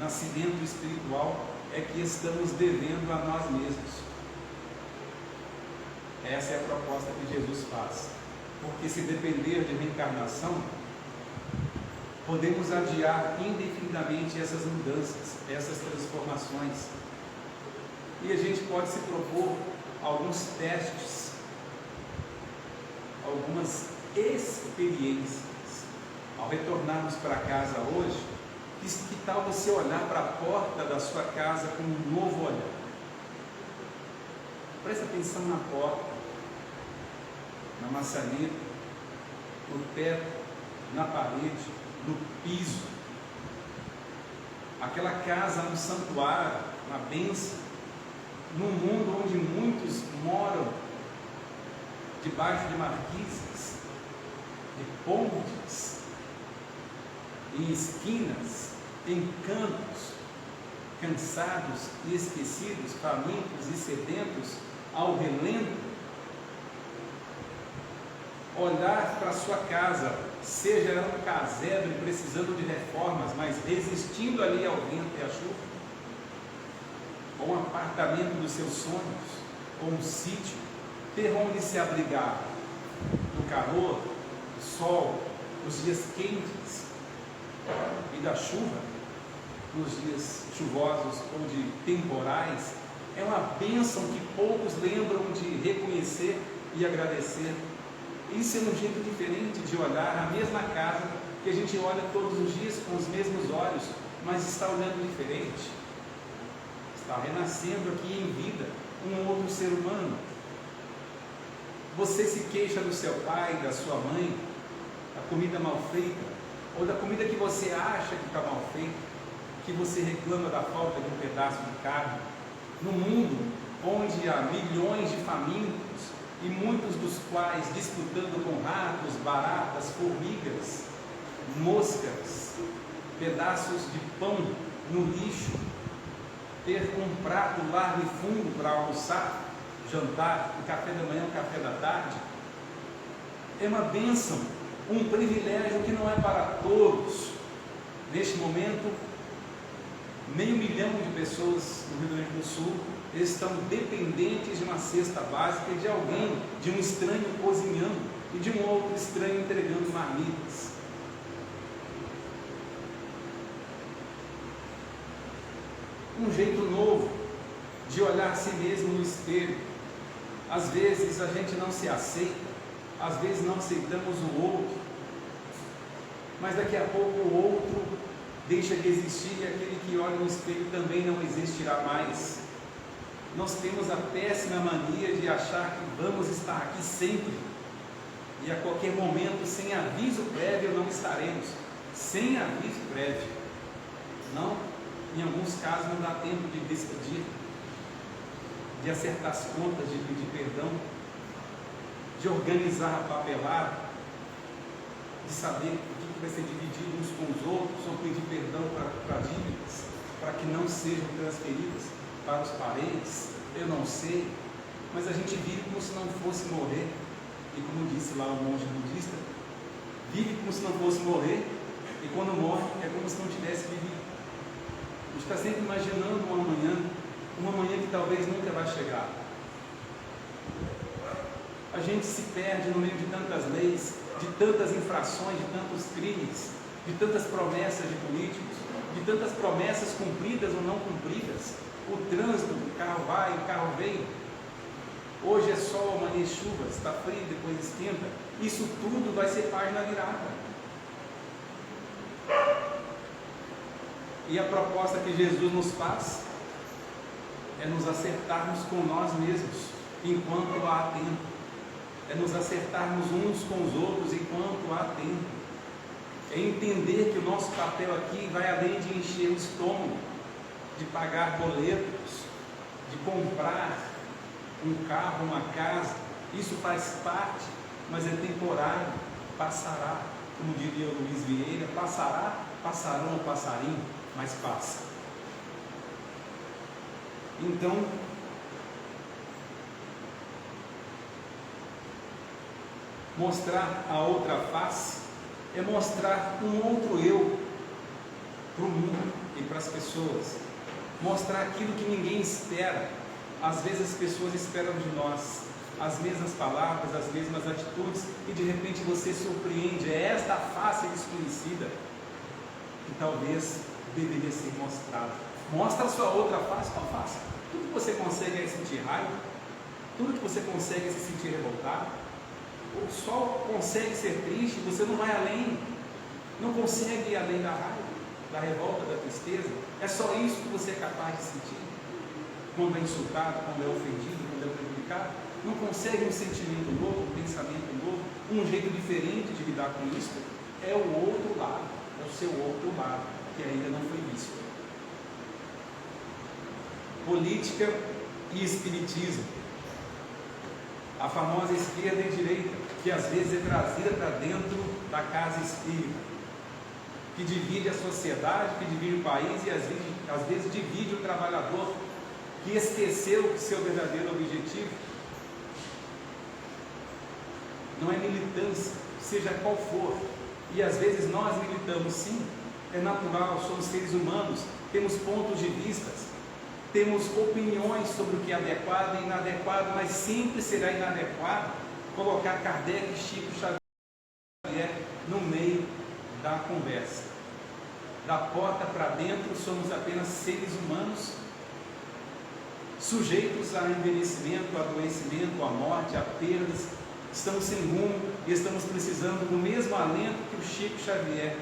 Nascimento espiritual é que estamos devendo a nós mesmos. Essa é a proposta que Jesus faz. Porque se depender de reencarnação, podemos adiar indefinidamente essas mudanças, essas transformações. E a gente pode se propor alguns testes, algumas experiências. Ao retornarmos para casa hoje, que tal você olhar para a porta da sua casa com um novo olhar? Preste atenção na porta, na maçaneta, no teto, na parede, no piso. Aquela casa no santuário, na bênção, num mundo onde muitos moram debaixo de marquises, de pontes, em esquinas, em campos, cansados e esquecidos, famintos e sedentos, ao relento. Olhar para a sua casa, seja ela um casebre precisando de reformas, mas resistindo ali ao vento e à chuva, ou um apartamento dos seus sonhos, ou um sítio, ter onde se abrigar do calor, do sol, dos dias quentes e da chuva, nos dias chuvosos ou de temporais, é uma bênção que poucos lembram de reconhecer e agradecer. Isso é um jeito diferente de olhar a mesma casa que a gente olha todos os dias com os mesmos olhos, mas está olhando diferente. Está renascendo aqui em vida um outro ser humano. Você se queixa do seu pai, da sua mãe, da comida mal feita, ou da comida que você acha que está mal feita, que você reclama da falta de um pedaço de carne, no mundo onde há milhões de famintos, e muitos dos quais disputando com ratos, baratas, formigas, moscas, pedaços de pão no lixo, ter um prato largo e fundo para almoçar, jantar, o café da manhã, o café da tarde, é uma bênção, um privilégio que não é para todos. Neste momento, 500 mil de pessoas no Rio Grande do Sul estão dependentes de uma cesta básica, de alguém, de um estranho cozinhando e de um outro estranho entregando marmitas. Um jeito novo de olhar a si mesmo no espelho. Às vezes a gente não se aceita, às vezes não aceitamos o outro, mas daqui a pouco o outro deixa de existir e aquele que olha no espelho também não existirá mais. Nós temos a péssima mania de achar que vamos estar aqui sempre e a qualquer momento, sem aviso prévio, não estaremos. Sem aviso prévio. Não, em alguns casos não dá tempo de despedir, de acertar as contas, de pedir perdão, de organizar a papelada, de saber o que vai ser dividido uns com os outros, ou pedir perdão para dívidas, para que não sejam transferidas para os parentes. Eu não sei, mas a gente vive como se não fosse morrer, e como disse lá o monge budista, vive como se não fosse morrer, e quando morre é como se não tivesse vivido. A gente está sempre imaginando uma manhã que talvez nunca vai chegar. A gente se perde no meio de tantas leis, de tantas infrações, de tantos crimes, de tantas promessas de políticos, de tantas promessas cumpridas ou não cumpridas. O trânsito, o carro vai, o carro vem. Hoje é sol, amanhã é chuva, está frio, depois esquenta. Isso tudo vai ser página virada. E a proposta que Jesus nos faz é nos acertarmos com nós mesmos enquanto há tempo. É nos acertarmos uns com os outros enquanto há tempo. É entender que o nosso papel aqui vai além de encher o estômago, de pagar boletos, de comprar um carro, uma casa. Isso faz parte, mas é temporário, passará. Como diria o Luiz Vieira, passará, passarão o passarinho, mas passa. Então, mostrar a outra face é mostrar um outro eu, para o mundo e para as pessoas. Mostrar aquilo que ninguém espera. Às vezes as pessoas esperam de nós as mesmas palavras, as mesmas atitudes, e de repente você surpreende. É esta a face desconhecida que talvez deveria ser mostrada. Mostra a sua outra face. Qual face? Tudo que você consegue é sentir raiva, tudo que você consegue é se sentir revoltado, ou só consegue ser triste. Você não vai além, não consegue ir além da raiva, da revolta, da tristeza. É só isso que você é capaz de sentir quando é insultado, quando é ofendido, quando é prejudicado. Não consegue um sentimento novo, um pensamento novo, um jeito diferente de lidar com isso. É o outro lado, é o seu outro lado, que ainda não foi visto. Política e espiritismo. A famosa esquerda e direita, que às vezes é trazida para dentro da casa espírita, que divide a sociedade, que divide o país e às vezes divide o trabalhador, que esqueceu que seu verdadeiro objetivo não é militância, seja qual for. E às vezes nós militamos sim, é natural, somos seres humanos, temos pontos de vista, temos opiniões sobre o que é adequado e inadequado, mas sempre será inadequado colocar Kardec e Chico Xavier no meio da conversa. Da porta para dentro somos apenas seres humanos, sujeitos a envelhecimento, a adoecimento, a morte, a perdas. Estamos sem rumo e estamos precisando do mesmo alento que o Chico Xavier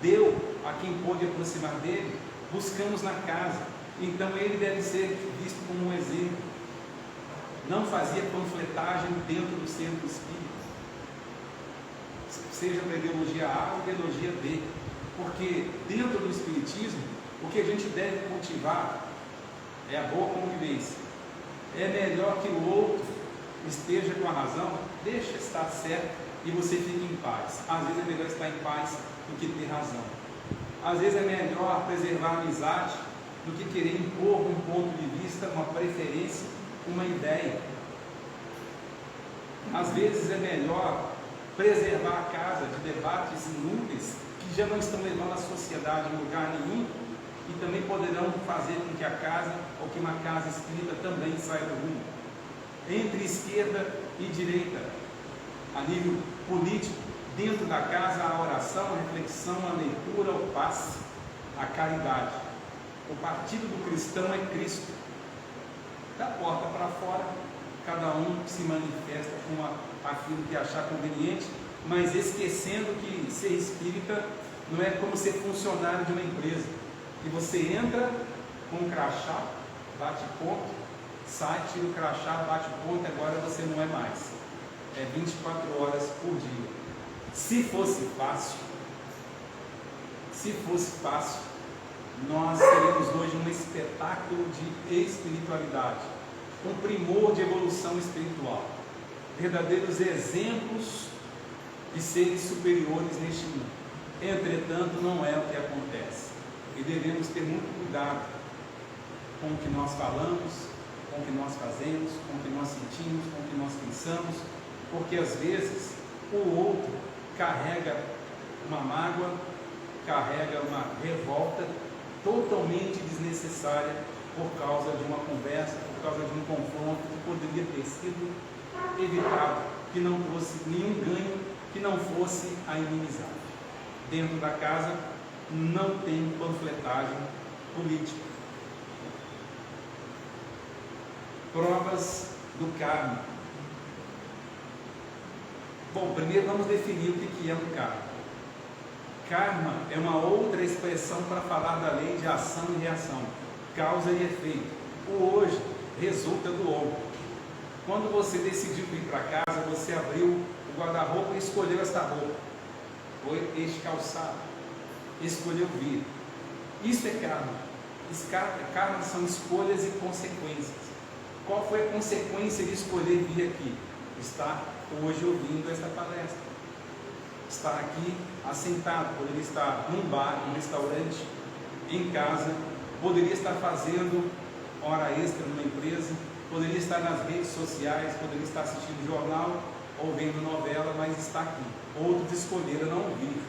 deu a quem pôde aproximar dele. Buscamos na casa. Então ele deve ser visto como um exemplo. Não fazia panfletagem dentro do centro espírita, seja da ideologia A ou da ideologia B, porque dentro do espiritismo o que a gente deve cultivar é a boa convivência. É melhor que o outro esteja com a razão, deixa estar certo e você fique em paz. Às vezes é melhor estar em paz do que ter razão. Às vezes é melhor preservar a amizade do que querer impor um ponto de vista, uma preferência, uma ideia. Às vezes é melhor preservar a casa de debates inúteis que já não estão levando a sociedade a lugar nenhum e também poderão fazer com que a casa, ou que uma casa espírita também saia do rumo. Entre esquerda e direita, a nível político, dentro da casa a oração, a reflexão, a leitura, o passe, a caridade. O partido do cristão é Cristo. Da porta para fora, cada um se manifesta com aquilo que achar conveniente, mas esquecendo que ser espírita não é como ser funcionário de uma empresa, que você entra com um crachá, bate ponto, sai, tira o crachá, bate ponto, agora você não é mais. É 24 horas por dia. Se fosse fácil, nós seríamos hoje um espetáculo de espiritualidade, um primor de evolução espiritual, verdadeiros exemplos de seres superiores neste mundo. Entretanto, não é o que acontece, e devemos ter muito cuidado com o que nós falamos, com o que nós fazemos, com o que nós sentimos, com o que nós pensamos, porque às vezes o outro carrega uma mágoa, carrega uma revolta totalmente desnecessária por causa de uma conversa, por causa de um confronto que poderia ter sido evitado, que não trouxe nenhum ganho, que não fosse a inimizade. Dentro da casa não tem panfletagem política. Provas do karma. Bom, primeiro vamos definir o que é o karma. Karma é uma outra expressão para falar da lei de ação e reação, causa e efeito. O hoje resulta do ontem. Quando você decidiu vir para casa, você abriu o guarda-roupa e escolheu esta roupa, ou este calçado, escolheu vir. Isso é karma. Karma são escolhas e consequências. Qual foi a consequência de escolher vir aqui? Estar hoje ouvindo esta palestra. Estar aqui assentado, poderia estar num bar, num restaurante, em casa, poderia estar fazendo hora extra numa empresa, poderia estar nas redes sociais, poderia estar assistindo jornal ou vendo novela, mas está aqui. Outros escolheram não vir.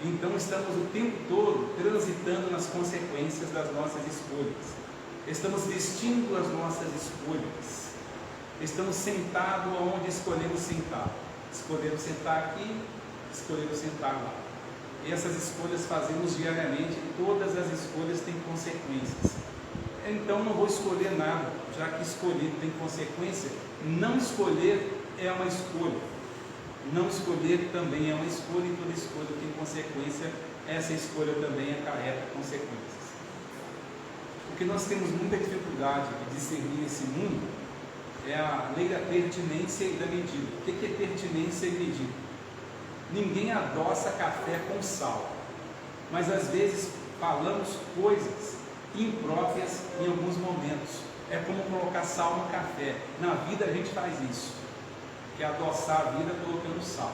Então estamos o tempo todo transitando nas consequências das nossas escolhas. Estamos vestindo as nossas escolhas. Estamos sentados onde escolhemos sentar. Escolhemos sentar aqui, escolhemos sentar lá. E essas escolhas fazemos diariamente, todas as escolhas têm consequências. Então não vou escolher nada, já que escolher tem consequência. Não escolher é uma escolha. Não escolher também é uma escolha, e toda escolha tem consequência. Essa escolha também acarreta consequências. O que nós temos muita dificuldade de discernir nesse mundo é a lei da pertinência e da medida. O que é pertinência e medida? Ninguém adoça café com sal, mas às vezes falamos coisas impróprias em alguns momentos. É como colocar sal no café. Na vida a gente faz isso, que é adoçar a vida colocando sal.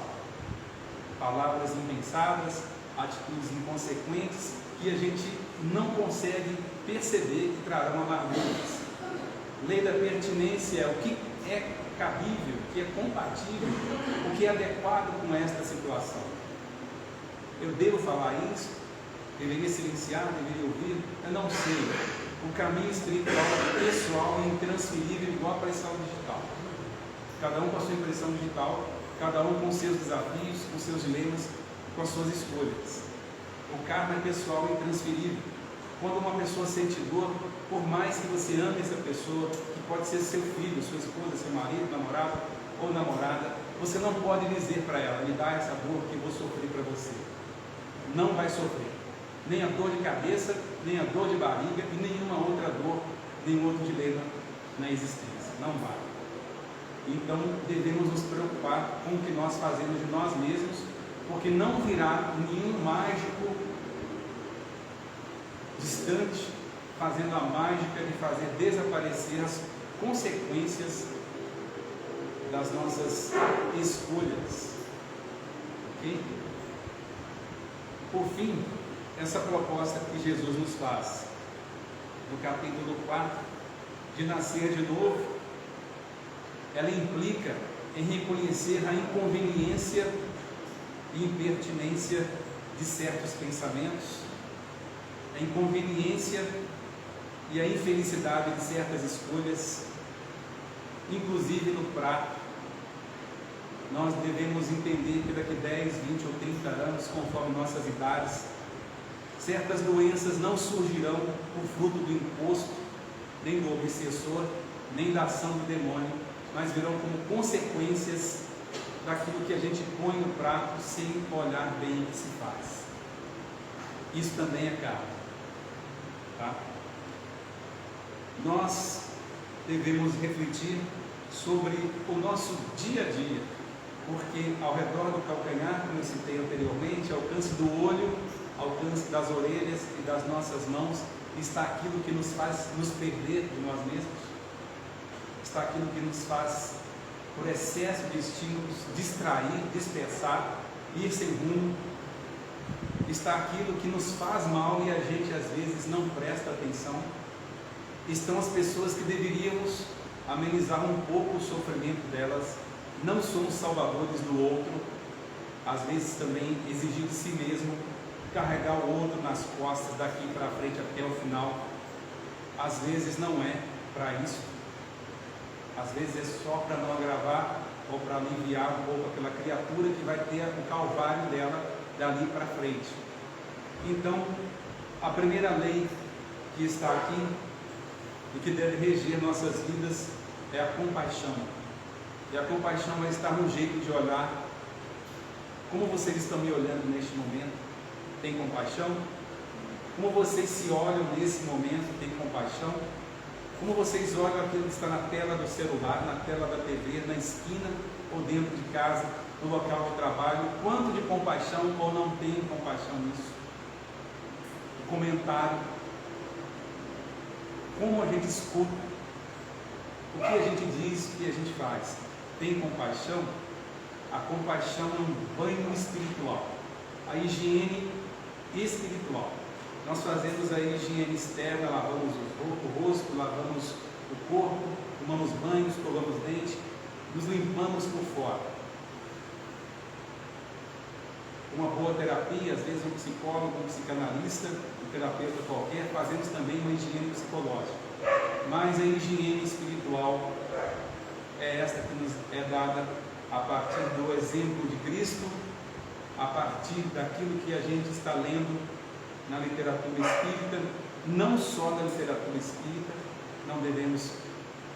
Palavras impensadas, atitudes inconsequentes que a gente não consegue perceber que trarão amarguras. Lei da pertinência é o que é cabível, o que é compatível, o que é adequado com esta situação. Eu devo falar isso? Deveria silenciar? Deveria ouvir? Eu não sei. O caminho espiritual, pessoal, é intransferível, igual a pressão digital. Cada um com a sua impressão digital, cada um com seus desafios, com seus dilemas, com as suas escolhas. O karma é pessoal e intransferível. Quando uma pessoa sente dor, por mais que você ame essa pessoa, que pode ser seu filho, sua esposa, seu marido, namorado ou namorada, você não pode dizer para ela: me dá essa dor que eu vou sofrer para você. Não vai sofrer. Nem a dor de cabeça, nem a dor de barriga e nenhuma outra dor, nenhum outro dilema na existência. Não vai. Então devemos nos preocupar com o que nós fazemos de nós mesmos, porque não virá nenhum mágico distante fazendo a mágica de fazer desaparecer as consequências das nossas escolhas. Ok? Por fim, essa proposta que Jesus nos faz no capítulo 4, de nascer de novo, ela implica em reconhecer a inconveniência e impertinência de certos pensamentos, a inconveniência e a infelicidade de certas escolhas, inclusive no prato. Nós devemos entender que daqui 10, 20 ou 30 anos, conforme nossas idades, certas doenças não surgirão por fruto do imposto, nem do obsessor, nem da ação do demônio, mas virão como consequências daquilo que a gente põe no prato sem olhar bem o que se faz. Isso também é carne. Tá? Nós devemos refletir sobre o nosso dia a dia, porque ao redor do calcanhar, como eu citei anteriormente, alcance do olho, alcance das orelhas e das nossas mãos, está aquilo que nos faz nos perder de nós mesmos, está aquilo que nos faz, por excesso de estímulos, distrair, dispersar, ir sem rumo, está aquilo que nos faz mal e a gente às vezes não presta atenção. Estão as pessoas que deveríamos amenizar um pouco o sofrimento delas. Não somos salvadores do outro, às vezes também exigir de si mesmo, carregar o outro nas costas daqui para frente até o final. Às vezes não é para isso, às vezes é só para não agravar ou para aliviar um pouco aquela criatura que vai ter o calvário dela dali para frente. Então, a primeira lei que está aqui e que deve reger nossas vidas é a compaixão. E a compaixão vai estar no jeito de olhar. Como vocês estão me olhando neste momento? Tem compaixão? Como vocês se olham nesse momento? Tem compaixão? Como vocês olham aquilo que está na tela do celular, na tela da TV, na esquina ou dentro de casa, no local de trabalho? Quanto de compaixão ou não tem compaixão nisso? O comentário. Como a gente escuta? O que a gente diz, o que a gente faz? Tem compaixão? A compaixão é um banho espiritual. A higiene espiritual. Nós fazemos a higiene externa, lavamos o rosto, lavamos o corpo, tomamos banhos, escovamos dente, nos limpamos por fora. uma boa terapia, às vezes um psicólogo, um psicanalista, um terapeuta qualquer, fazemos também uma higiene psicológica. Mas a higiene espiritual é esta que nos é dada a partir do exemplo de Cristo, a partir daquilo que a gente está lendo na literatura espírita, não só da literatura espírita. Não devemos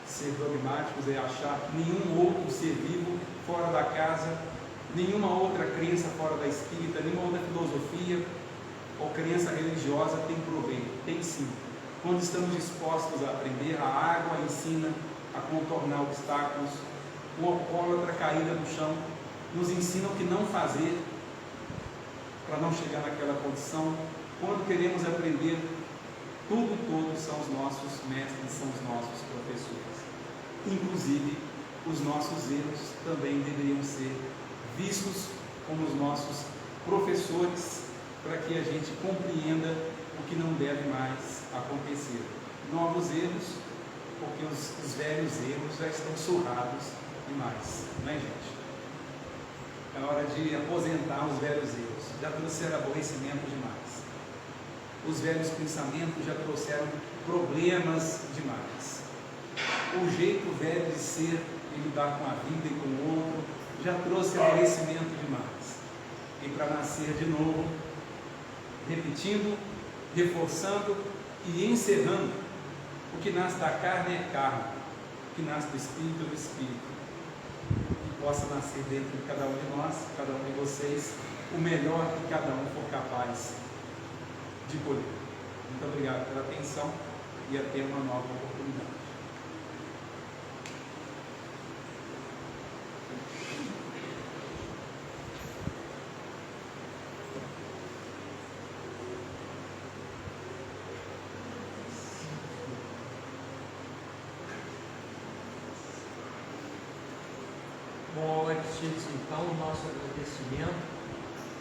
ser dogmáticos e achar que nenhum outro ser vivo fora da casa, nenhuma outra crença fora da espírita, nenhuma outra filosofia ou crença religiosa tem proveito. Tem sim. Quando estamos dispostos a aprender, a água ensina a contornar obstáculos, o alcoólatra caída no chão nos ensina o que não fazer para não chegar naquela condição. Quando queremos aprender, todos são os nossos mestres, são os nossos professores. Inclusive, os nossos erros também deveriam ser vistos como os nossos professores, para que a gente compreenda o que não deve mais acontecer. Novos erros, porque os velhos erros já estão surrados demais, não é, gente? É hora de aposentar os velhos erros, já trouxeram aborrecimento demais. Os velhos pensamentos já trouxeram problemas demais. O jeito velho de ser e lidar com a vida e com o outro já trouxe aborrecimento demais. E para nascer de novo, repetindo, reforçando e encerrando, o que nasce da carne é carne, o que nasce do Espírito é do Espírito. Que possa nascer dentro de cada um de nós, cada um de vocês, o melhor que cada um for capaz de colher. Muito obrigado pela atenção e até uma nova oportunidade. Bom, Aristides, então, o nosso agradecimento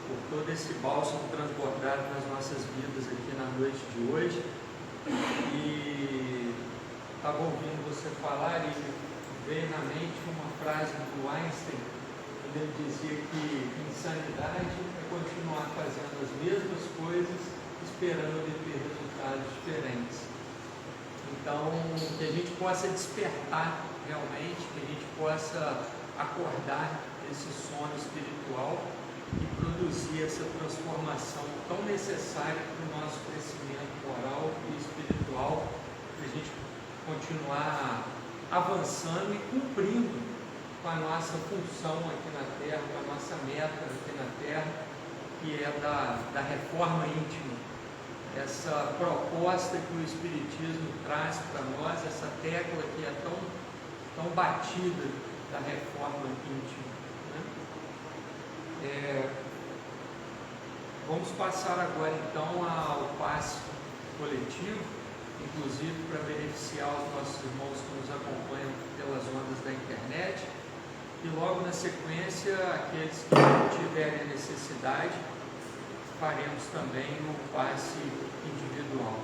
por todo esse bálsamo transbordado nas nossas vidas aqui na noite de hoje. E estava ouvindo você falar e veio na mente uma frase do Einstein, quando ele dizia que insanidade é continuar fazendo as mesmas coisas, esperando ter resultados diferentes. Então, que a gente possa despertar realmente, que a gente possa acordar esse sono espiritual e produzir essa transformação tão necessária para o nosso crescimento moral e espiritual, para a gente continuar avançando e cumprindo com a nossa função aqui na Terra, com a nossa meta aqui na Terra, que é da reforma íntima. Essa proposta que o Espiritismo traz para nós, essa tecla que é tão batida da reforma íntima. Vamos passar agora então ao passe coletivo, inclusive para beneficiar os nossos irmãos que nos acompanham pelas ondas da internet, e logo na sequência, aqueles que tiverem necessidade, faremos também o passe individual.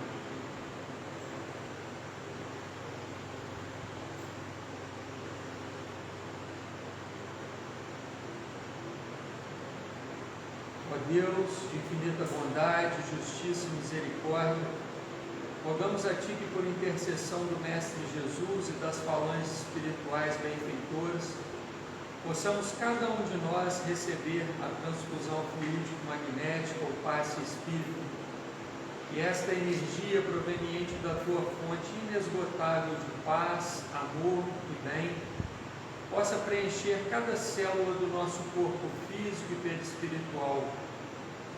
Ó Deus, de infinita bondade, justiça e misericórdia, rogamos a Ti que, por intercessão do Mestre Jesus e das falanges espirituais benfeitoras, possamos cada um de nós receber a transfusão fluídico-magnética ou passe espírita, e esta energia proveniente da Tua fonte inesgotável de paz, amor e bem, possa preencher cada célula do nosso corpo físico e perispiritual,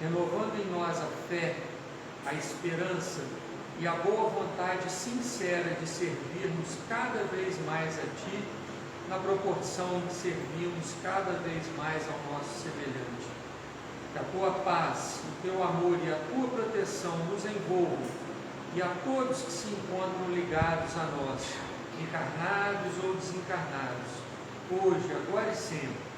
renovando em nós a fé, a esperança e a boa vontade sincera de servirmos cada vez mais a Ti, na proporção em que servimos cada vez mais ao nosso semelhante. Que a Tua paz, o Teu amor e a Tua proteção nos envolvam, e a todos que se encontram ligados a nós, encarnados ou desencarnados, hoje, agora e sempre,